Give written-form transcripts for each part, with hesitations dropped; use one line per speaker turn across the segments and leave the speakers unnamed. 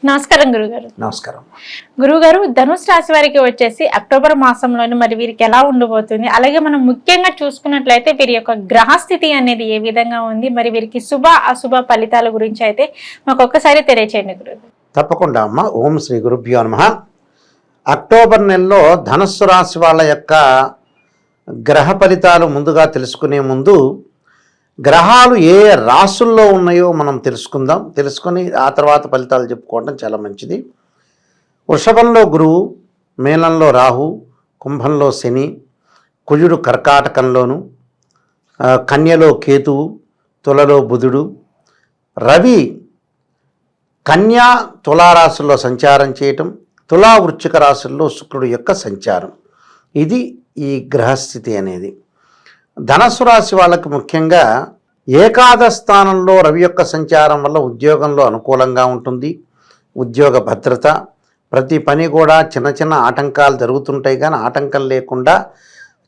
నమస్కారం గురుగారు.
నమస్కారం.
గురుగారు, ధనుసు రాశి వారికి వచ్చేసి అక్టోబర్ మాసంలోని మరి వీరికి ఎలా ఉండబోతుంది, అలాగే మనం ముఖ్యంగా చూసుకున్నట్లయితే వీరి యొక్క గ్రహస్థితి అనేది ఏ విధంగా ఉంది, మరి వీరికి శుభ అశుభ ఫలితాల గురించి అయితే మాకు ఒక్కసారి తెలియచేయండి గురుగారు.
తప్పకుండా అమ్మ. ఓం శ్రీ గురుభ్యో నమః. అక్టోబర్ నెలలో ధనుస్సు రాశి వాళ్ళ యొక్క గ్రహ ఫలితాలు ముందుగా తెలుసుకునే ముందు గ్రహాలు ఏ రాశుల్లో ఉన్నాయో మనం తెలుసుకొని ఆ తర్వాత ఫలితాలు చెప్పుకోవడం చాలా మంచిది. వృషభంలో గురువు, మేనంలో రాహు, కుంభంలో శని, కుజుడు కర్కాటకంలోను, కన్యలో కేతువు, తులలో బుధుడు, రవి కన్యా తులారాశుల్లో సంచారం చేయటం, తులా వృశ్చిక రాశుల్లో శుక్రుడు యొక్క సంచారం. ఇది ఈ గ్రహస్థితి అనేది. ధనస్సు రాశి వాళ్ళకి ముఖ్యంగా ఏకాదశ స్థానంలో రవి యొక్క సంచారం వల్ల ఉద్యోగంలో అనుకూలంగా ఉంటుంది. ఉద్యోగ భద్రత, ప్రతి పని కూడా చిన్న చిన్న ఆటంకాలు జరుగుతుంటాయి, కానీ ఆటంకం లేకుండా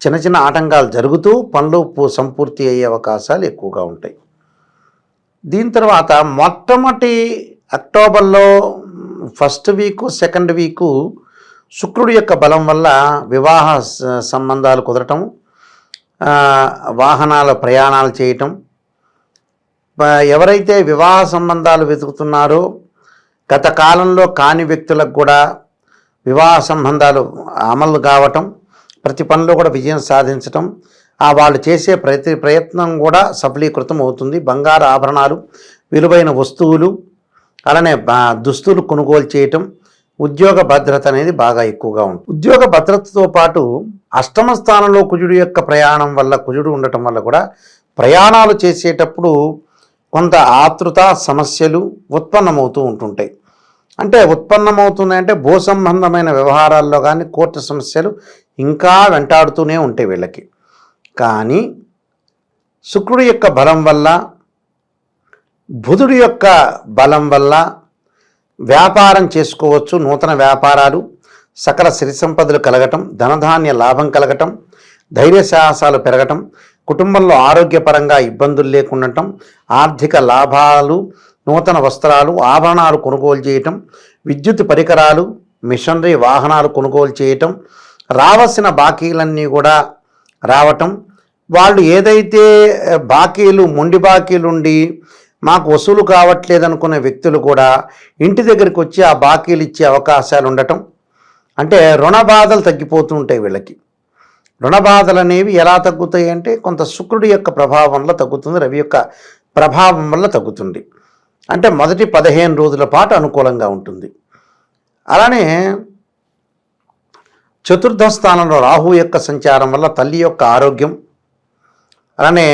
చిన్న ఆటంకాలు జరుగుతూ పనులు సంపూర్తి అయ్యే అవకాశాలు ఎక్కువగా ఉంటాయి. దీని తర్వాత మొట్టమొదటి అక్టోబర్లో ఫస్ట్ వీకు, సెకండ్ వీకు శుక్రుడి యొక్క బలం వల్ల వివాహ సంబంధాలు కుదరటం, వాహనాల ప్రయాణాలు చేయటం, ఎవరైతే వివాహ సంబంధాలు వెతుకుతున్నారో గత కాలంలో కాని వ్యక్తులకు కూడా వివాహ సంబంధాలు అమలు కావటం, ప్రతి పనిలో కూడా విజయం సాధించటం, వాళ్ళు చేసే ప్రతి ప్రయత్నం కూడా సఫలీకృతం అవుతుంది. బంగారు ఆభరణాలు, విలువైన వస్తువులు, అలానే దుస్తులు కొనుగోలు చేయటం, ఉద్యోగ భద్రత అనేది బాగా ఎక్కువగా ఉంటుంది. ఉద్యోగ భద్రతతో పాటు అష్టమ స్థానంలో కుజుడు యొక్క ప్రయాణం వల్ల, కుజుడు ఉండటం వల్ల కూడా ప్రయాణాలు చేసేటప్పుడు కొంత ఆతృత సమస్యలు ఉత్పన్నమవుతూ ఉంటుంటాయి. అంటే ఉత్పన్నమవుతున్నాయంటే భూ సంబంధమైన వ్యవహారాల్లో కానీ కోర్టు సమస్యలు ఇంకా వెంటాడుతూనే ఉంటాయి వీళ్ళకి. కానీ శుక్రుడి యొక్క బలం వల్ల, బుధుడి యొక్క బలం వల్ల వ్యాపారం చేసుకోవచ్చు. నూతన వ్యాపారాలు, సకల సిరి సంపదలు కలగటం, ధనధాన్య లాభం కలగటం, ధైర్య సాహసాలు పెరగటం, కుటుంబంలో ఆరోగ్యపరంగా ఇబ్బందులు లేకుండటం, ఆర్థిక లాభాలు, నూతన వస్త్రాలు, ఆభరణాలు కొనుగోలు చేయటం, విద్యుత్ పరికరాలు, మిషనరీ వాహనాలు కొనుగోలు చేయటం, రావాల్సిన బాకీలన్నీ కూడా రావటం, వాళ్ళు ఏదైతే బాకీలు, మొండి బాకీలుండి మాకు వసూలు కావట్లేదనుకునే వ్యక్తులు కూడా ఇంటి దగ్గరికి వచ్చి ఆ బాకీలు ఇచ్చే అవకాశాలు ఉండటం. అంటే రుణ బాధలు తగ్గిపోతూ ఉంటాయి వీళ్ళకి. రుణ బాధలు అనేవి ఎలా తగ్గుతాయి అంటే కొంత శుక్రుడి యొక్క ప్రభావం వల్ల తగ్గుతుంది, రవి యొక్క ప్రభావం వల్ల తగ్గుతుంది. అంటే మొదటి 15 రోజుల పాటు అనుకూలంగా ఉంటుంది. అలానే చతుర్థ స్థానంలో రాహు యొక్క సంచారం వల్ల తల్లి యొక్క ఆరోగ్యం, అలానే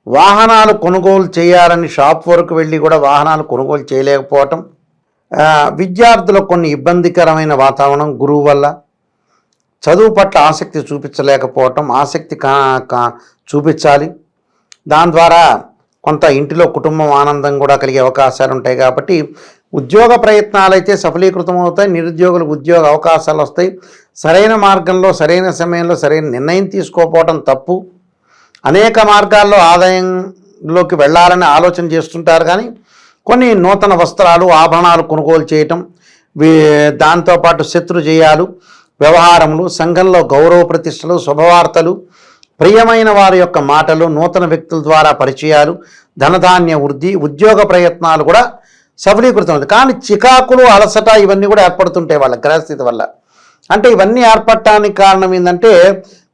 వాహనాలు కొనుగోలు చేయాలని షాప్ వరకు వెళ్ళి కూడా వాహనాలు కొనుగోలు చేయలేకపోవటం, విద్యార్థులకు కొన్ని ఇబ్బందికరమైన వాతావరణం గురువు వల్ల, చదువు పట్ల ఆసక్తి చూపించలేకపోవటం, ఆసక్తి చూపించాలి. దాని ద్వారా కొంత ఇంటిలో కుటుంబం ఆనందం కూడా కలిగే అవకాశాలు ఉంటాయి. కాబట్టి ఉద్యోగ ప్రయత్నాలు అయితే సఫలీకృతం అవుతాయి. నిరుద్యోగులకు ఉద్యోగ అవకాశాలు వస్తాయి. సరైన మార్గంలో, సరైన సమయంలో సరైన నిర్ణయం తీసుకోకపోవటం తప్పు. అనేక మార్గాల్లో ఆదాయంలోకి వెళ్ళాలని ఆలోచన చేస్తుంటారు, కానీ కొన్ని నూతన వస్త్రాలు, ఆభరణాలు కొనుగోలు చేయటం, దాంతోపాటు శత్రు జయాలు, వ్యవహారములు, సంఘంలో గౌరవ ప్రతిష్టలు, శుభవార్తలు, ప్రియమైన వారి యొక్క మాటలు, నూతన వ్యక్తుల ద్వారా పరిచయాలు, ధనధాన్య వృద్ధి, ఉద్యోగ ప్రయత్నాలు కూడా సఫలీకృతం అవుతాయి. కానీ చికాకులు, అలసట ఇవన్నీ కూడా ఏర్పడుతుంటాయి వాళ్ళ గ్రహస్థితి వల్ల. అంటే ఇవన్నీ ఏర్పడటానికి కారణం ఏంటంటే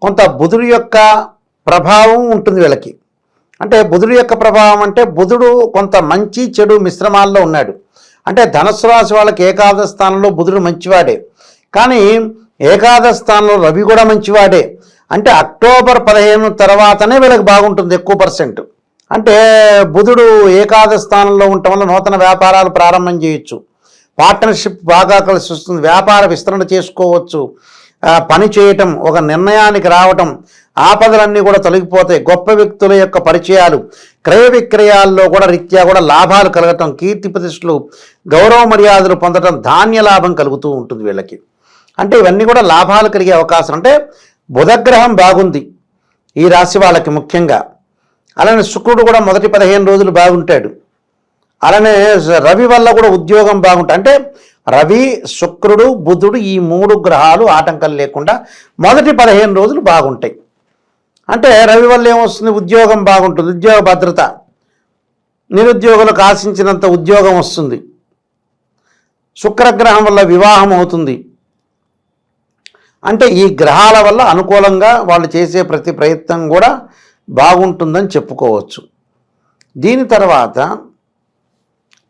కొంత బుధుడి యొక్క ప్రభావం ఉంటుంది వీళ్ళకి. అంటే బుధుడి యొక్క ప్రభావం అంటే బుధుడు కొంత మంచి చెడు మిశ్రమాల్లో ఉన్నాడు. అంటే ధనుస్సు రాశి వాళ్ళకి ఏకాదశ స్థానంలో బుధుడు మంచివాడే, కానీ ఏకాదశ స్థానంలో రవి కూడా మంచివాడే. అంటే అక్టోబర్ 15 తర్వాతనే వీళ్ళకి బాగుంటుంది ఎక్కువ %. అంటే బుధుడు ఏకాదశ స్థానంలో ఉండటం వల్ల నూతన వ్యాపారాలు ప్రారంభం చేయొచ్చు, పార్ట్నర్షిప్ బాగా కలిసి వస్తుంది, వ్యాపార విస్తరణ చేసుకోవచ్చు, పని చేయటం, ఒక నిర్ణయానికి రావటం, ఆపదలన్నీ కూడా తొలగిపోతాయి. గొప్ప వ్యక్తుల యొక్క పరిచయాలు, క్రయ విక్రయాల్లో కూడా రీత్యా కూడా లాభాలు కలగటం, కీర్తి ప్రతిష్టలు, గౌరవ మర్యాదలు పొందటం, ధాన్య లాభం కలుగుతూ ఉంటుంది వీళ్ళకి. అంటే ఇవన్నీ కూడా లాభాలు కలిగే అవకాశం. అంటే బుధగ్రహం బాగుంది ఈ రాశి వాళ్ళకి ముఖ్యంగా. అలానే శుక్రుడు కూడా మొదటి 15 రోజులు బాగుంటాడు. అలానే రవి వల్ల కూడా ఉద్యోగం బాగుంటుంది. అంటే రవి, శుక్రుడు, బుధుడు ఈ 3 గ్రహాలు ఆటంకం లేకుండా మొదటి 15 రోజులు బాగుంటాయి. అంటే రవి వల్ల ఏమొస్తుంది? ఉద్యోగం బాగుంటుంది, ఉద్యోగ భద్రత, నిరుద్యోగులకు ఆశించినంత ఉద్యోగం వస్తుంది. శుక్రగ్రహం వల్ల వివాహం అవుతుంది. అంటే ఈ గ్రహాల వల్ల అనుకూలంగా వాళ్ళు చేసే ప్రతి ప్రయత్నం కూడా బాగుంటుందని చెప్పుకోవచ్చు. దీని తర్వాత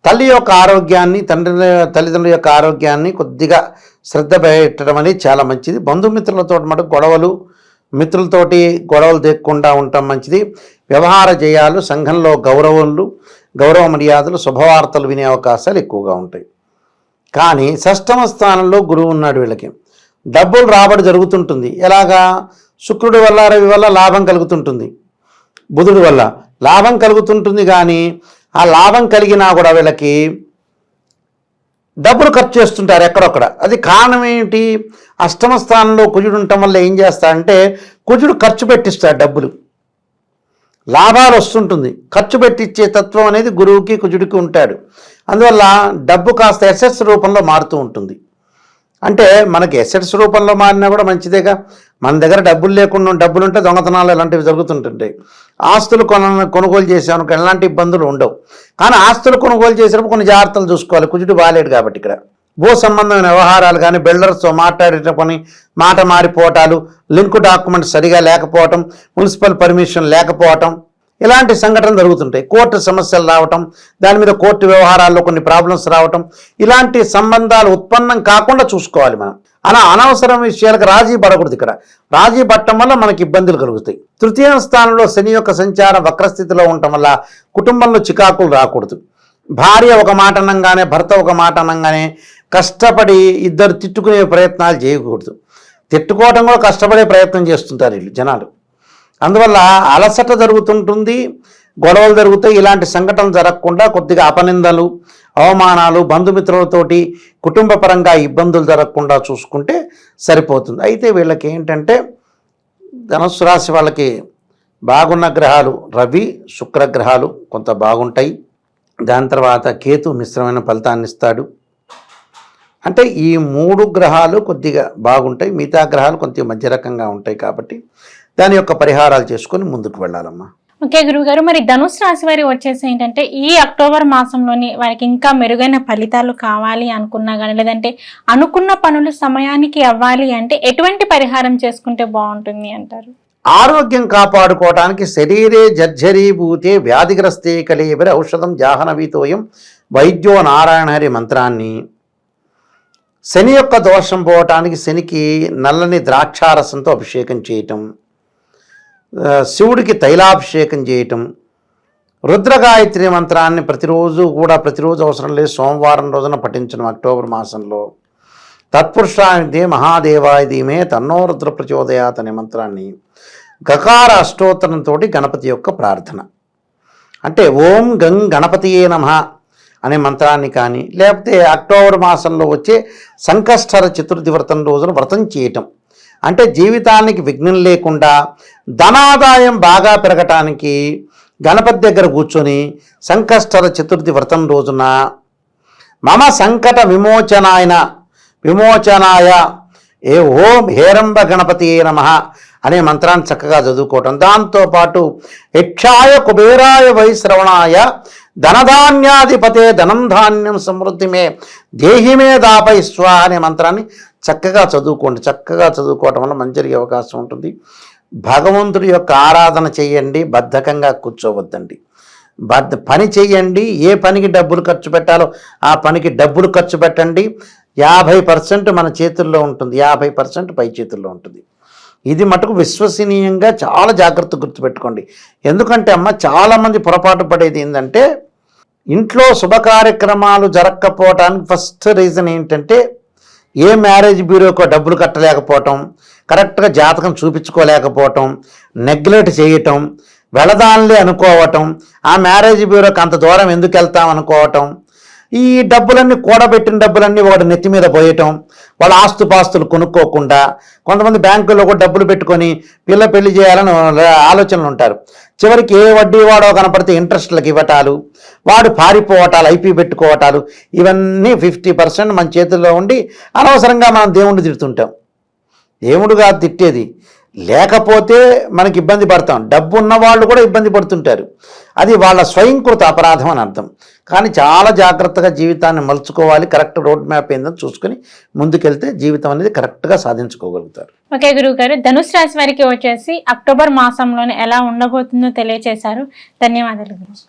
తల్లి యొక్క ఆరోగ్యాన్ని, తల్లిదండ్రుల యొక్క ఆరోగ్యాన్ని కొద్దిగా శ్రద్ధ పెట్టడం అనేది చాలా మంచిది. బంధుమిత్రులతో మటుకు గొడవలు, మిత్రులతోటి గొడవలు తెక్కకుండా ఉండటం మంచిది. వ్యవహార జయాలు, సంఘంలో గౌరవ మర్యాదలు, శుభవార్తలు వినే అవకాశాలు ఎక్కువగా ఉంటాయి. కానీ షష్టమ స్థానంలో గురువు ఉన్నాడు. వీళ్ళకి డబ్బులు రాబడి జరుగుతుంటుంది. ఎలాగా? శుక్రుడి వల్ల, రవి వల్ల లాభం కలుగుతుంటుంది, బుధుడి వల్ల లాభం కలుగుతుంటుంది. కానీ ఆ లాభం కలిగినా కూడా వీళ్ళకి డబ్బులు ఖర్చు చేస్తుంటారు ఎక్కడొక్కడ. అది కారణం ఏంటి? అష్టమ స్థానంలో కుజుడు ఉండటం వల్ల ఏం చేస్తాడంటే కుజుడు ఖర్చు పెట్టిస్తాడు డబ్బులు, లాభాలు వస్తుంటుంది. ఖర్చు పెట్టించే తత్వం అనేది గురువుకి కుజుడికి ఉంటాడు. అందువల్ల డబ్బు కాస్త ఎసెట్స్ రూపంలో మారుతూ ఉంటుంది. అంటే మనకి ఎసెట్స్ రూపంలో మారినా కూడా మంచిదేగా. మన దగ్గర డబ్బులు లేకుండా, డబ్బులు ఉంటే దొంగతనాలు ఇలాంటివి జరుగుతుంటుంటాయి. ఆస్తులు కొనుగోలు చేసామనుకో ఎలాంటి ఇబ్బందులు ఉండవు. కానీ ఆస్తులు కొనుగోలు చేసేటప్పుడు కొన్ని జాగ్రత్తలు చూసుకోవాలి. కుజుడు బాలేడు కాబట్టి ఇక్కడ భూ సంబంధమైన వ్యవహారాలు కానీ, బిల్డర్స్తో మాట్లాడేటప్పుడు మాట మారిపోవటాలు, లింక్ డాక్యుమెంట్స్ సరిగా లేకపోవటం, మున్సిపల్ పర్మిషన్ లేకపోవటం, ఇలాంటి సంఘటనలు జరుగుతుంటాయి. కోర్టు సమస్యలు రావటం, దాని మీద కోర్టు వ్యవహారాల్లో కొన్ని ప్రాబ్లమ్స్ రావటం, ఇలాంటి సంబంధాలు ఉత్పన్నం కాకుండా చూసుకోవాలి మనం. అలా అనవసరం విషయాలకు రాజీ పడకూడదు. ఇక్కడ రాజీ పడటం వల్ల మనకి ఇబ్బందులు కలుగుతాయి. తృతీయ స్థానంలో శని యొక్క సంచారం వక్రస్థితిలో ఉండటం వల్ల కుటుంబంలో చికాకులు రాకూడదు. భార్య ఒక మాట అనగానే, భర్త ఒక మాట అనగానే కష్టపడి ఇద్దరు తిట్టుకునే ప్రయత్నాలు చేయకూడదు. తిట్టుకోవడం కూడా కష్టపడే ప్రయత్నం చేస్తుంటారు వీళ్ళు జనాలు. అందువల్ల అలసట జరుగుతుంటుంది, గొడవలు జరుగుతాయి. ఇలాంటి సంఘటనలు జరగకుండా కొద్దిగా అపనిందలు, అవమానాలు, బంధుమిత్రులతోటి కుటుంబ పరంగా ఇబ్బందులు జరగకుండా చూసుకుంటే సరిపోతుంది. అయితే వీళ్ళకి ఏంటంటే ధనుస్సు రాశి వాళ్ళకి బాగున్న గ్రహాలు రవి, శుక్రగ్రహాలు కొంత బాగుంటాయి. దాని తర్వాత కేతు మిశ్రమైన ఫలితాన్ని ఇస్తాడు. అంటే ఈ 3 గ్రహాలు కొద్దిగా బాగుంటాయి, మిగతా గ్రహాలు కొద్దిగా మధ్య రకంగా ఉంటాయి. కాబట్టి దాని యొక్క పరిహారాలు చేసుకొని ముందుకు వెళ్ళాలమ్మా.
ఓకే గురువుగారు, మరి ధనుసు రాశి వారి వచ్చేసి ఏంటంటే ఈ అక్టోబర్ మాసంలోని వారికి ఇంకా మెరుగైన ఫలితాలు కావాలి అనుకున్నా కానీ, లేదంటే అనుకున్న పనులు సమయానికి అవ్వాలి అంటే ఎటువంటి పరిహారం చేసుకుంటే బాగుంటుంది అంటారు?
ఆరోగ్యం కాపాడుకోవడానికి శరీరే జర్జరీభూతే వ్యాధిగ్రస్తే కలేబరి ఔషధం జాహ్నవీతోయం వైద్యో నారాయణహరి మంత్రాన్ని, శని యొక్క దోషం పోవటానికి శనికి నల్లని ద్రాక్షారసంతో అభిషేకం చేయటం, శివుడికి తైలాభిషేకం చేయటం, రుద్రగాయత్రి మంత్రాన్ని ప్రతిరోజు అవసరం లేదు, సోమవారం రోజున పఠించడం. అక్టోబర్ మాసంలో తత్పురుషానిదే మహాదేవాయ ధీమే తన్నో రుద్ర ప్రచోదయాత్ అనే మంత్రాన్ని, గకార అష్టోత్తరంతో గణపతి యొక్క ప్రార్థన అంటే ఓం గం గణపతియే నమః అనే మంత్రాన్ని కానీ, లేకపోతే అక్టోబర్ మాసంలో వచ్చే సంకష్టహర చతుర్థి వ్రతం రోజున వ్రతం చేయటం, అంటే జీవితానికి విఘ్నం లేకుండా ధనాదాయం బాగా పెరగటానికి గణపతి దగ్గర కూర్చొని సంకష్టహర చతుర్థి వ్రతం రోజున మమ సంకట విమోచనాయ ఏ ఓం హేరంబ గణపతియే నమః అనే మంత్రాన్ని చక్కగా చదువుకోవటం. దాంతోపాటు యక్షాయ కుబేరాయ వైశ్రవణాయ ధనధాన్యాధిపతే ధనం ధాన్యం సమృద్ధిమే దేహిమే దాపై స్వ అనే మంత్రాన్ని చక్కగా చదువుకోండి. చక్కగా చదువుకోవటం వల్ల మంచి జరిగే అవకాశం ఉంటుంది. భగవంతుడి యొక్క ఆరాధన చేయండి, బద్ధకంగా కూర్చోవద్దండి. పని చేయండి, ఏ పనికి డబ్బులు ఖర్చు పెట్టాలో ఆ పనికి డబ్బులు ఖర్చు పెట్టండి. 50% మన చేతుల్లో ఉంటుంది, 50% పై చేతుల్లో ఉంటుంది. ఇది మటుకు విశ్వసనీయంగా చాలా జాగ్రత్త గుర్తుపెట్టుకోండి. ఎందుకంటే అమ్మ చాలామంది పొరపాటు పడేది ఏంటంటే ఇంట్లో శుభ కార్యక్రమాలు జరగకపోవటానికి ఫస్ట్ రీజన్ ఏంటంటే ఏ మ్యారేజ్ బ్యూరోకో డబ్బులు కట్టలేకపోవటం, కరెక్ట్గా జాతకం చూపించుకోలేకపోవటం, నెగ్లెక్ట్ చేయటం, వెళదానులే అనుకోవటం, ఆ మ్యారేజ్ బ్యూరోకి అంత దూరం ఎందుకు వెళ్తాం అనుకోవటం, ఈ డబ్బులన్నీ కూడబెట్టిన డబ్బులన్నీ వాడు నెత్తి మీద పోయటం, వాళ్ళ ఆస్తుపాస్తులు కొనుక్కోకుండా, కొంతమంది బ్యాంకుల్లో కూడా డబ్బులు పెట్టుకొని పెళ్లి చేయాలని ఆలోచనలు ఉంటారు. చివరికి ఏ వడ్డీ వాడో కనపడితే ఇంట్రెస్ట్లకు ఇవ్వటాలు, వాడు పారిపోవటాలు, ఐపీ పెట్టుకోవటాలు, ఇవన్నీ 50% మన చేతుల్లో ఉండి అనవసరంగా మనం దేవుణ్ణి తిడుతుంటాం. దేవుడుగా తిట్టేది, లేకపోతే మనకి ఇబ్బంది పడతాం. డబ్బు ఉన్న వాళ్ళు కూడా ఇబ్బంది పడుతుంటారు. అది వాళ్ళ స్వయంకృత అపరాధం అని అర్థం. కానీ చాలా జాగ్రత్తగా జీవితాన్ని మలుచుకోవాలి. కరెక్ట్ రోడ్ మ్యాప్ ఏందని చూసుకుని ముందుకెళ్తే జీవితం అనేది కరెక్ట్గా సాధించుకోగలుగుతారు.
ఓకే గురువు గారు, ధనుసు రాశి వారికి వచ్చేసి అక్టోబర్ మాసంలోనే ఎలా ఉండబోతుందో తెలియజేశారు. ధన్యవాదాలు గురువు.